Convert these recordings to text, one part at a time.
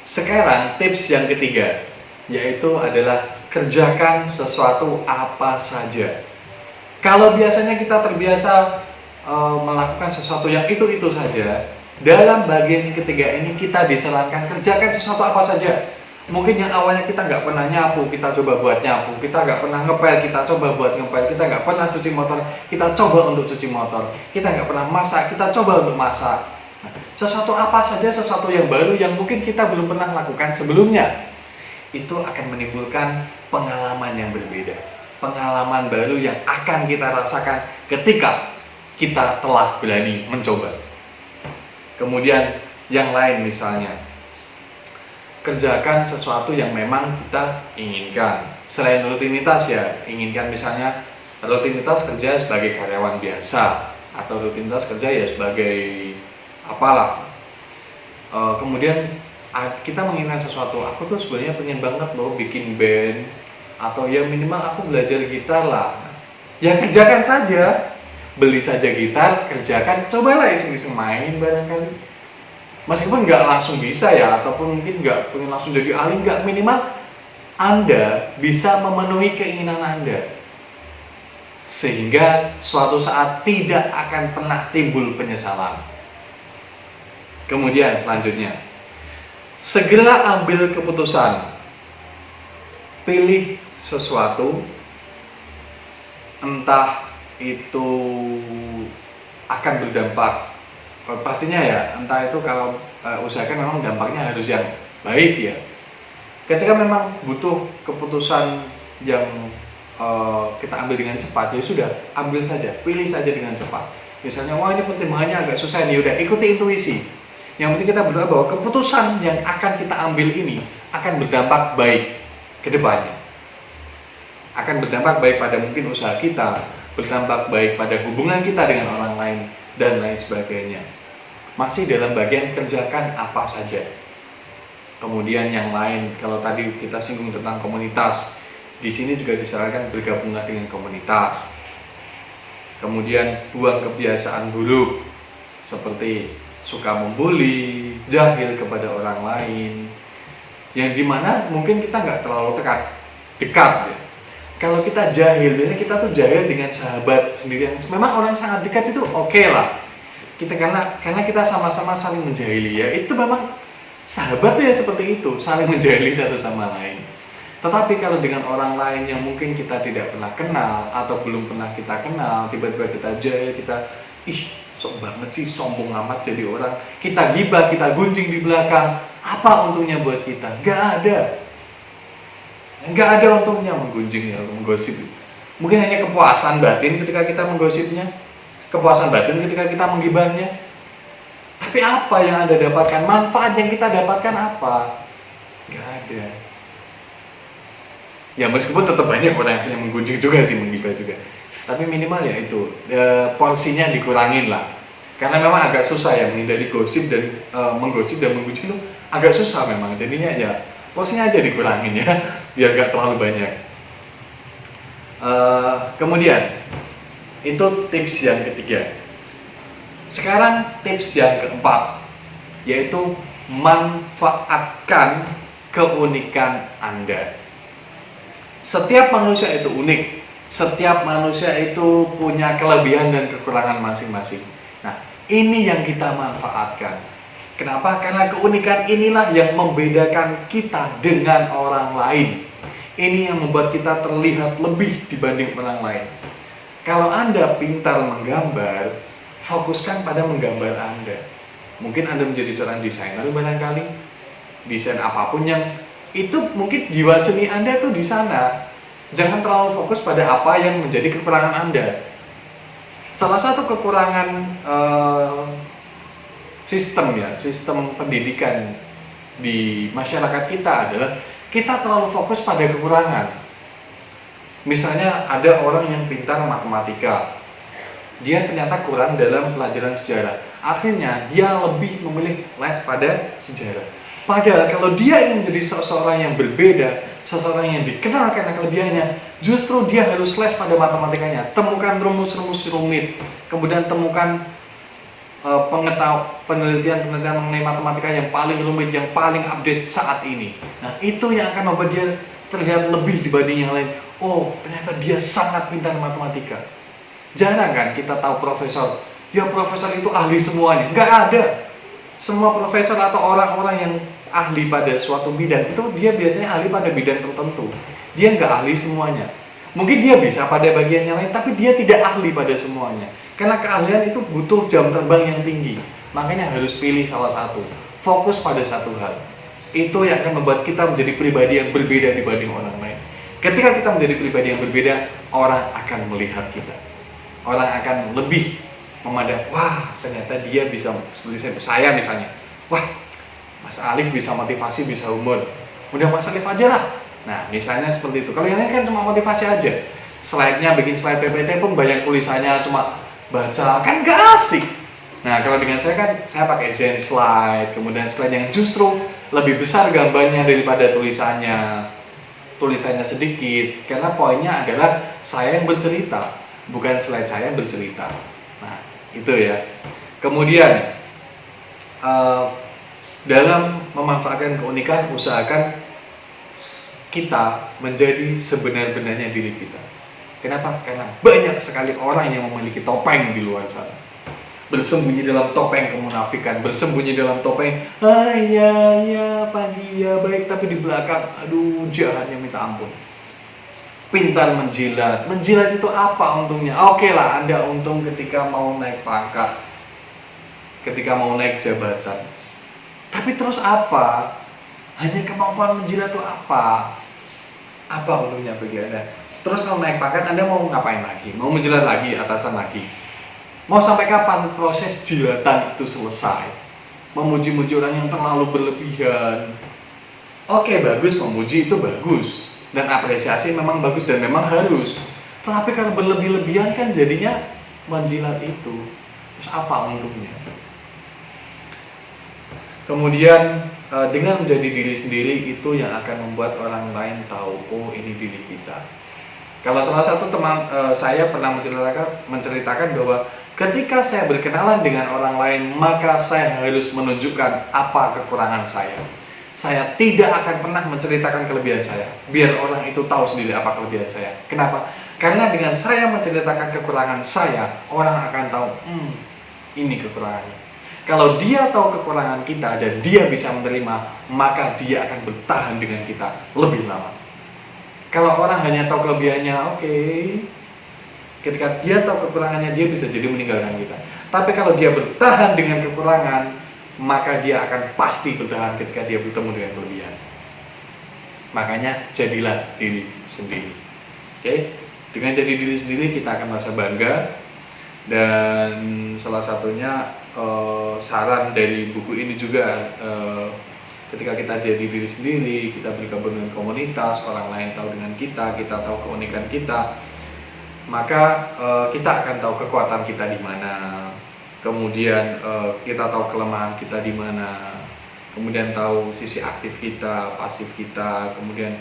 Sekarang tips yang ketiga, yaitu adalah kerjakan sesuatu apa saja. Kalau biasanya kita terbiasa melakukan sesuatu yang itu saja, dalam bagian ketiga ini kita disarankan kerjakan sesuatu apa saja. Mungkin yang awalnya kita nggak pernah nyapu, kita coba buat nyapu. Kita nggak pernah ngepel, kita coba buat ngepel. Kita nggak pernah cuci motor, kita coba untuk cuci motor. Kita nggak pernah masak, kita coba untuk masak. Sesuatu apa saja, sesuatu yang baru yang mungkin kita belum pernah lakukan sebelumnya, itu akan menimbulkan pengalaman yang berbeda, pengalaman baru yang akan kita rasakan ketika kita telah berani mencoba. Kemudian yang lain, misalnya kerjakan sesuatu yang memang kita inginkan selain rutinitas ya. Inginkan misalnya rutinitas kerja sebagai karyawan biasa, atau rutinitas kerja ya sebagai apalah. Kemudian kita menginginkan sesuatu, aku tuh sebenarnya pengen banget loh bikin band, atau ya minimal aku belajar gitar lah. Ya kerjakan saja, beli saja gitar, kerjakan, cobalah iseng-iseng main barangkali. Meskipun nggak langsung bisa ya, ataupun mungkin nggak pengen langsung jadi ahli, nggak, minimal Anda bisa memenuhi keinginan Anda, sehingga suatu saat tidak akan pernah timbul penyesalan. Kemudian selanjutnya, segera ambil keputusan. Pilih sesuatu, entah itu akan berdampak, pastinya ya, entah itu kalau usahakan memang dampaknya harus yang baik ya. Ketika memang butuh keputusan yang kita ambil dengan cepat, ya sudah, ambil saja, pilih saja dengan cepat. Misalnya, wah ini pertimbangannya agak susah nih, udah ikuti intuisi. Yang penting kita berdoa bahwa keputusan yang akan kita ambil ini akan berdampak baik ke depannya. Akan berdampak baik pada mungkin usaha kita, berdampak baik pada hubungan kita dengan orang lain, dan lain sebagainya. Masih dalam bagian kerjakan apa saja. Kemudian yang lain, kalau tadi kita singgung tentang komunitas, di sini juga disarankan bergabunglah dengan komunitas. Kemudian buang kebiasaan buruk seperti suka membuli, jahil kepada orang lain, yang dimana mungkin kita nggak terlalu dekat ya. Kalau kita jahil, biasanya kita tuh jahil dengan sahabat sendiri yang memang orang sangat dekat, itu oke lah. Kita karena kita sama-sama saling menjahili ya, itu memang sahabat tuh ya seperti itu, saling menjahili satu sama lain. Tetapi kalau dengan orang lain yang mungkin kita tidak pernah kenal atau belum pernah kita kenal, tiba-tiba kita jahil, kita sok banget sih, sombong amat jadi orang, kita gibah, kita gunjing di belakang, apa untungnya buat kita? Gak ada untungnya menggunjing ya, menggosip. Mungkin hanya kepuasan batin ketika kita menggosipnya, kepuasan batin ketika kita menggibahnya. Tapi apa yang Anda dapatkan? Manfaat yang kita dapatkan apa? Gak ada. Ya meskipun tetap banyak orang yang menggunjing juga sih, menggibah juga. Tapi minimal ya itu, porsinya dikurangin lah. Karena memang agak susah ya menghindari gosip dan menggosip dan menggunjing itu agak susah memang. Jadinya ya porsinya aja dikurangin ya, biar gak terlalu banyak. Kemudian itu tips yang ketiga. Sekarang tips yang keempat, yaitu manfaatkan keunikan Anda. Setiap manusia itu unik. Setiap manusia itu punya kelebihan dan kekurangan masing-masing. Nah, ini yang kita manfaatkan. Kenapa? Karena keunikan inilah yang membedakan kita dengan orang lain. Ini yang membuat kita terlihat lebih dibanding orang lain. Kalau Anda pintar menggambar, fokuskan pada menggambar Anda. Mungkin Anda menjadi seorang desainer barangkali. Desain apapun yang itu mungkin jiwa seni Anda tuh di sana. Jangan terlalu fokus pada apa yang menjadi kekurangan Anda. Salah satu kekurangan sistem pendidikan di masyarakat kita adalah kita terlalu fokus pada kekurangan. Misalnya ada orang yang pintar matematika, dia ternyata kurang dalam pelajaran sejarah. Akhirnya dia lebih memilih les pada sejarah. Padahal kalau dia ingin menjadi seseorang yang berbeda, seseorang yang dikenal karena kelebihannya, justru dia harus les pada matematikanya. Temukan rumus-rumus rumit, kemudian temukan penelitian mengenai matematika yang paling rumit, yang paling update saat ini. Nah, itu yang akan membuat dia terlihat lebih dibanding yang lain. Oh, ternyata dia sangat pintar matematika. Jarang kan kita tahu profesor, ya profesor itu ahli semuanya. Nggak ada. Semua profesor atau orang-orang yang ahli pada suatu bidang itu dia biasanya ahli pada bidang tertentu. Dia nggak ahli semuanya. Mungkin dia bisa pada bagian yang lain, tapi dia tidak ahli pada semuanya. Karena keahlian itu butuh jam terbang yang tinggi. Makanya harus pilih salah satu. Fokus pada satu hal. Itu yang akan membuat kita menjadi pribadi yang berbeda dibanding orang lain. Ketika kita menjadi pribadi yang berbeda, orang akan melihat kita. Orang akan lebih memandang, wah ternyata dia bisa, seperti saya misalnya. Wah, Mas Alif bisa motivasi, bisa humor. Udah Mas Alif aja lah. Nah, misalnya seperti itu. Kalau yang lain kan cuma motivasi aja. Slide-nya, bikin slide PPT pun banyak tulisannya, cuma baca, kan gak asik. Nah, kalau dengan saya kan, saya pakai Zen slide, kemudian slide yang justru lebih besar gambarnya daripada tulisannya. Tulisannya sedikit, karena poinnya adalah saya yang bercerita, bukan slide saya yang bercerita. Nah, itu ya. Kemudian, dalam memanfaatkan keunikan, usahakan kita menjadi sebenar-benarnya diri kita. Kenapa? Karena banyak sekali orang yang memiliki topeng di luar sana. Bersembunyi dalam topeng kemunafikan, bersembunyi dalam topeng, ya pagi ya baik, tapi di belakang, aduh jahatnya minta ampun. Pintar menjilat, menjilat itu apa untungnya? Oke lah, Anda untung ketika mau naik pangkat, ketika mau naik jabatan. Tapi terus apa? Hanya kemampuan menjilat itu apa? Apa untungnya bagi Anda? Terus kalau naik pangkat, Anda mau ngapain lagi? Mau menjilat lagi, atasan lagi? Mau sampai kapan proses jilatan itu selesai? Memuji-muji orang yang terlalu berlebihan. Oke, bagus, memuji itu bagus. Dan apresiasi memang bagus dan memang harus. Tapi kalau berlebih-lebihan kan jadinya menjilat itu. Terus apa untungnya? Kemudian dengan menjadi diri sendiri itu yang akan membuat orang lain tahu, oh ini diri kita. Kalau salah satu teman saya pernah menceritakan bahwa ketika saya berkenalan dengan orang lain, maka saya harus menunjukkan apa kekurangan saya. Saya tidak akan pernah menceritakan kelebihan saya, biar orang itu tahu sendiri apa kelebihan saya. Kenapa? Karena dengan saya menceritakan kekurangan saya, orang akan tahu, ini kekurangannya. Kalau dia tahu kekurangan kita dan dia bisa menerima, maka dia akan bertahan dengan kita lebih lama. Kalau orang hanya tahu kelebihannya, oke. Ketika dia tahu kekurangannya, dia bisa jadi meninggalkan kita. Tapi kalau dia bertahan dengan kekurangan, maka dia akan pasti bertahan ketika dia bertemu dengan kelebihan. Makanya jadilah diri sendiri. Oke? Dengan jadi diri sendiri kita akan merasa bangga. Dan salah satunya saran dari buku ini juga, ketika kita jadi diri sendiri, kita bergabung dengan komunitas, orang lain tahu dengan kita tahu keunikan kita, maka kita akan tahu kekuatan kita di mana, kemudian kita tahu kelemahan kita di mana, kemudian tahu sisi aktif kita, pasif kita, kemudian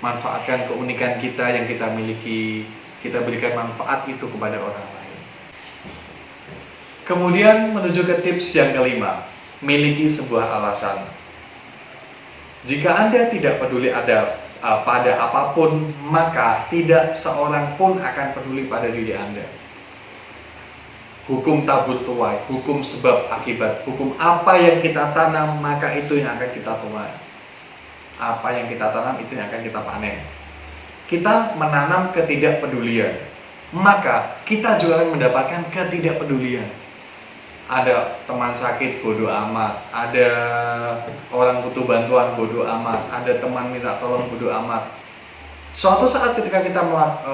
manfaatkan keunikan kita yang kita miliki, kita berikan manfaat itu kepada orang lain. Kemudian menuju ke tips yang kelima, miliki sebuah alasan. Jika Anda tidak peduli pada apapun, maka tidak seorang pun akan peduli pada diri Anda. Hukum tabur tuai, hukum sebab akibat, hukum apa yang kita tanam, maka itu yang akan kita tuai. Apa yang kita tanam, itu yang akan kita panen. Kita menanam ketidakpedulian, maka kita juga akan mendapatkan ketidakpedulian. Ada teman sakit, bodoh amat. Ada orang butuh bantuan, bodoh amat. Ada teman minta tolong, bodoh amat. Suatu saat ketika kita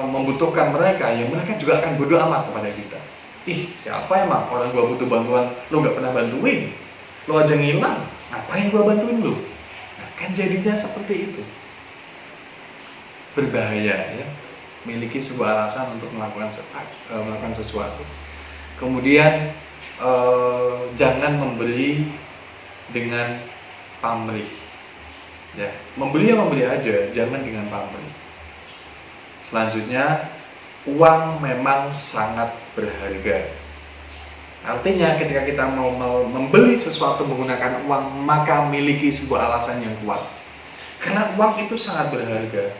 membutuhkan mereka, ya mereka juga akan bodoh amat kepada kita. Ih, siapa emang orang gua butuh bantuan, lu gak pernah bantuin? Lu aja ngilang, ngapain gua bantuin lu? Nah, kan jadinya seperti itu. Berbahaya ya, miliki sebuah alasan untuk melakukan sesuatu. Kemudian jangan membeli dengan pamrih. Ya, membeli aja, jangan dengan pamrih. Selanjutnya, uang memang sangat berharga. Artinya ketika kita mau membeli sesuatu menggunakan uang, maka miliki sebuah alasan yang kuat. Karena uang itu sangat berharga.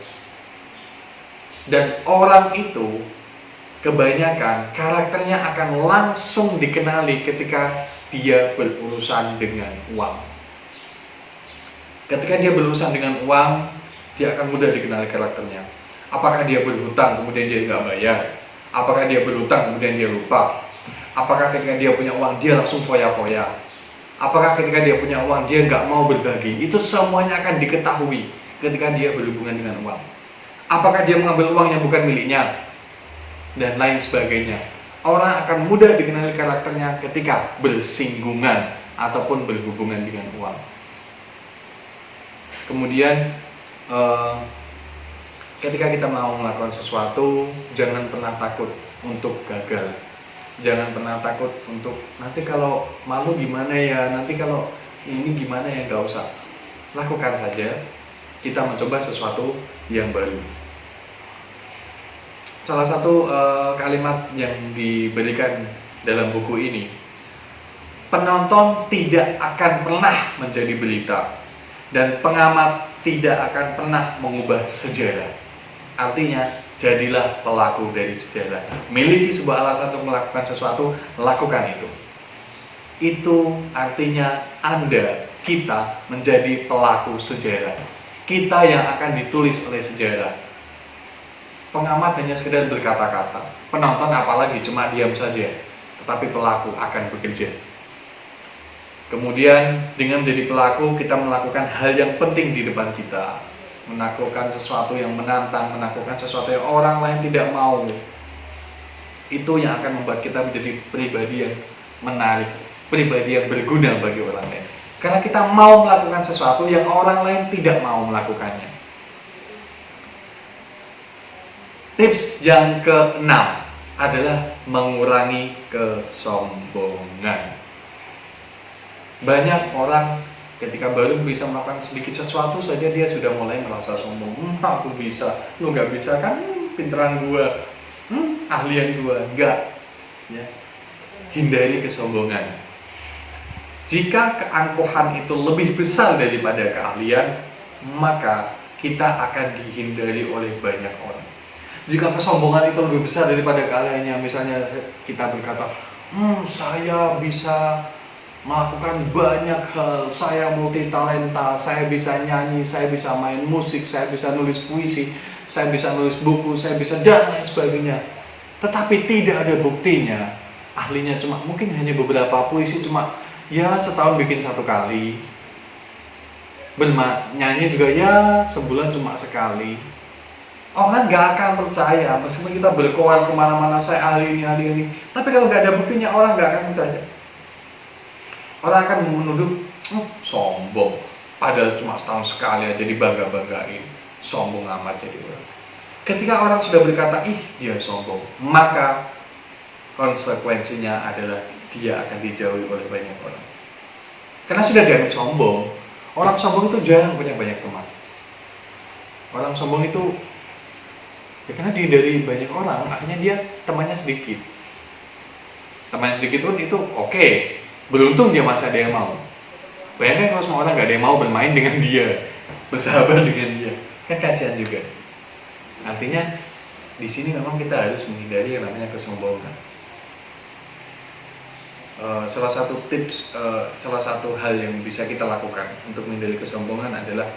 Dan orang itu kebanyakan karakternya akan langsung dikenali ketika dia berurusan dengan uang. Ketika dia berurusan dengan uang, dia akan mudah dikenali karakternya. Apakah dia berhutang kemudian dia nggak bayar? Apakah dia berhutang kemudian dia lupa? Apakah ketika dia punya uang dia langsung foya-foya? Apakah ketika dia punya uang dia nggak mau berbagi? Itu semuanya akan diketahui ketika dia berhubungan dengan uang. Apakah dia mengambil uang yang bukan miliknya? Dan lain sebagainya. Orang akan mudah dikenali karakternya ketika bersinggungan ataupun berhubungan dengan uang. Kemudian ketika kita mau melakukan sesuatu, jangan pernah takut untuk gagal. Jangan pernah takut untuk nanti kalau malu gimana ya, nanti kalau ini gimana ya, nggak usah. Lakukan saja, kita mencoba sesuatu yang baru. Salah satu kalimat yang diberikan dalam buku ini, penonton tidak akan pernah menjadi berita dan pengamat tidak akan pernah mengubah sejarah. Artinya, jadilah pelaku dari sejarah. Miliki sebuah alasan untuk melakukan sesuatu, lakukan itu. Itu artinya kita menjadi pelaku sejarah. Kita yang akan ditulis oleh sejarah. Pengamat hanya sekedar berkata-kata. Penonton apalagi cuma diam saja. Tetapi pelaku akan bekerja. Kemudian dengan menjadi pelaku, kita melakukan hal yang penting di depan kita. Menaklukkan sesuatu yang menantang, menaklukkan sesuatu yang orang lain tidak mau. Itu yang akan membuat kita menjadi pribadi yang menarik, pribadi yang berguna bagi orang lain. Karena kita mau melakukan sesuatu yang orang lain tidak mau melakukannya. Tips yang ke-6 adalah mengurangi kesombongan. Banyak orang ketika baru bisa melakukan sedikit sesuatu saja dia sudah mulai merasa sombong. Aku bisa, lu nggak bisa kan? Pinteran gua, ahlian gua, enggak. Ya. Hindari kesombongan. Jika keangkuhan itu lebih besar daripada keahlian, maka kita akan dihindari oleh banyak orang. Jika kesombongan itu lebih besar daripada keahliannya, misalnya kita berkata, saya bisa melakukan banyak hal, saya multi talenta, saya bisa nyanyi, saya bisa main musik, saya bisa nulis puisi, saya bisa nulis buku, saya bisa dan lain sebagainya. Tetapi tidak ada buktinya. Ahlinya cuma mungkin hanya beberapa puisi, cuma ya setahun bikin 1 kali. Nyanyi juga ya sebulan cuma sekali. Orang gak akan percaya meskipun kita berkoar kemana-mana, saya ahli ini. Tapi kalau gak ada buktinya, orang gak akan percaya. Orang akan menuduh sombong, padahal cuma setahun sekali aja dibangga-banggain, sombong amat jadi orang. Ketika orang sudah berkata, dia sombong, maka konsekuensinya adalah dia akan dijauhi oleh banyak orang. Karena sudah dianggap sombong. Orang sombong itu jarang punya banyak teman. Orang sombong itu ya karena dihindari banyak orang, akhirnya dia temannya sedikit. Temannya sedikit pun itu oke. Beruntung dia masih ada yang mau. Bayangkan kalau semua orang gak ada yang mau bermain dengan dia, bersahabat dengan dia, kan kasihan juga. Artinya di sini memang kita harus menghindari yang namanya kesombongan. Salah satu tips, salah satu hal yang bisa kita lakukan untuk menghindari kesombongan adalah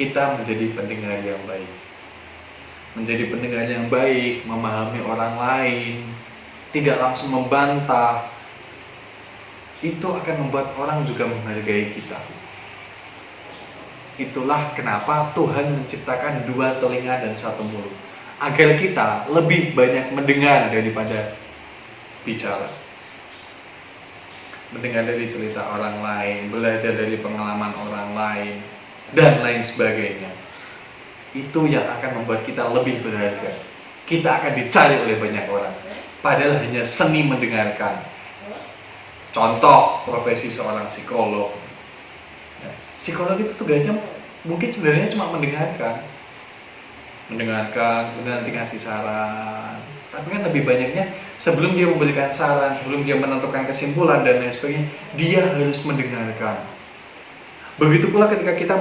kita menjadi pendengar yang baik. Menjadi pendengar yang baik, memahami orang lain, tidak langsung membantah. Itu akan membuat orang juga menghargai kita. Itulah kenapa Tuhan menciptakan 2 telinga dan 1 mulut, agar kita lebih banyak mendengar daripada bicara. Mendengar dari cerita orang lain, belajar dari pengalaman orang lain, dan lain sebagainya. Itu yang akan membuat kita lebih berharga. Kita akan dicari oleh banyak orang, padahal hanya seni mendengarkan. Contoh profesi seorang psikolog. Psikolog itu tugasnya mungkin sebenarnya cuma mendengarkan, kemudian nanti ngasih saran, Tapi kan lebih banyaknya sebelum dia memberikan saran, sebelum dia menentukan kesimpulan dan lain sebagainya, dia harus mendengarkan. Begitu pula ketika kita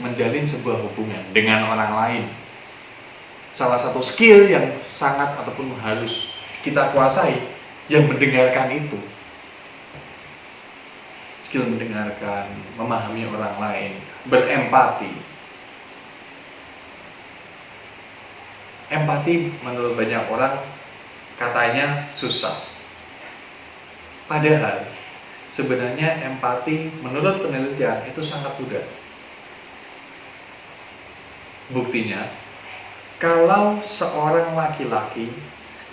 menjalin sebuah hubungan dengan orang lain. Salah satu skill yang sangat ataupun harus kita kuasai yang mendengarkan itu. Skill mendengarkan, memahami orang lain, berempati. Empati menurut banyak orang katanya susah. Padahal sebenarnya empati menurut penelitian itu sangat mudah. Buktinya, kalau seorang laki-laki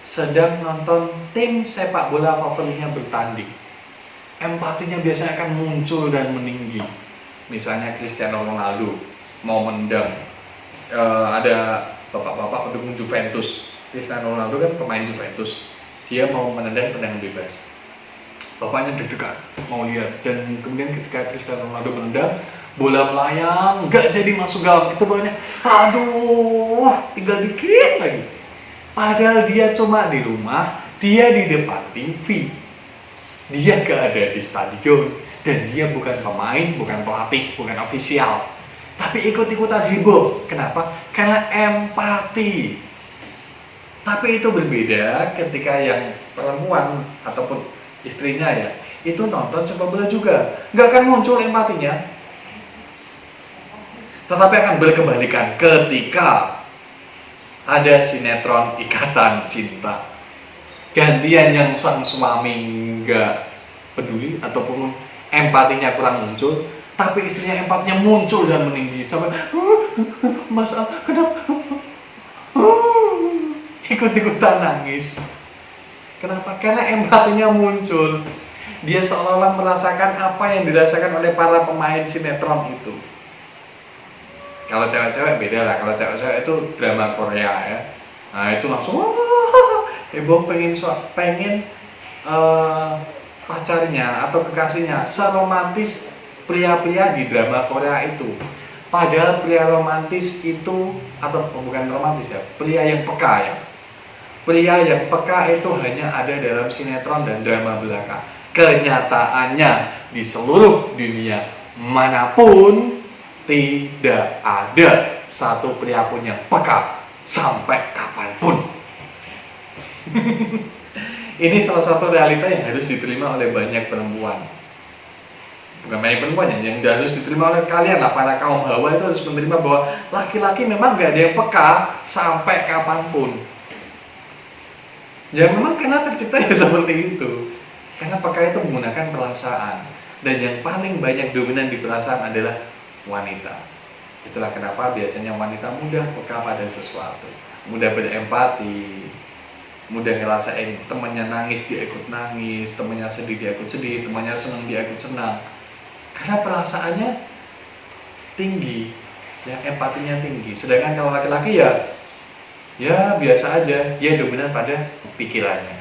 sedang nonton tim sepak bola favoritnya bertanding, empatinya biasanya akan muncul dan meninggi. Misalnya Cristiano Ronaldo mau menendang, ada bapak-bapak pendukung Juventus. Cristiano Ronaldo kan pemain Juventus, dia mau menendang tendangan bebas. Bapaknya deg-degan mau lihat, dan kemudian ketika Cristiano Ronaldo menendang, bola melayang, nggak jadi masuk gawang. Itu bapaknya, aduh, tinggal dikit lagi. Padahal dia cuma di rumah, dia di depan TV, dia nggak ada di stadion, dan dia bukan pemain, bukan pelatih, bukan ofisial, tapi ikut-ikutan heboh. Kenapa? Karena empati. Tapi itu berbeda ketika yang perempuan ataupun istrinya ya, itu nonton sepak bola juga, nggak akan muncul empatinya. Tetapi akan berkebalikan ketika ada sinetron Ikatan Cinta. Gantian yang sang suami nggak peduli ataupun empatinya kurang muncul, tapi istrinya empatinya muncul dan meninggi sampai Mas Al, kenapa? Ikut-ikutan nangis. Kenapa? Karena empatinya muncul. Dia seolah-olah merasakan apa yang dirasakan oleh para pemain sinetron itu. Kalau cewek-cewek beda lah. Kalau cewek-cewek itu drama Korea ya. Nah itu langsung heboh, pengen pacarnya atau kekasihnya seromantis pria-pria di drama Korea itu. Padahal pria romantis itu, atau bukan romantis ya, pria yang peka ya. Pria yang peka itu hanya ada dalam sinetron dan drama belaka. Kenyataannya di seluruh dunia manapun tidak ada satu pria pun yang peka sampai kapanpun. Ini salah satu realita yang harus diterima oleh banyak perempuan. Bukan banyak perempuan yang harus diterima oleh kalian lah, para kaum hawa itu harus menerima bahwa laki-laki memang gak ada yang peka sampai kapanpun. Ya memang karena tercipta ya seperti itu. Karena peka itu menggunakan perasaan, dan yang paling banyak dominan di perasaan adalah wanita. Itulah kenapa biasanya wanita mudah peka pada sesuatu, mudah berempati, mudah ngerasain temannya nangis dia ikut nangis, temannya sedih dia ikut sedih, temannya senang dia ikut senang. Karena perasaannya tinggi, ya empatinya tinggi. Sedangkan kalau laki-laki ya biasa aja, dia dominan pada pikirannya.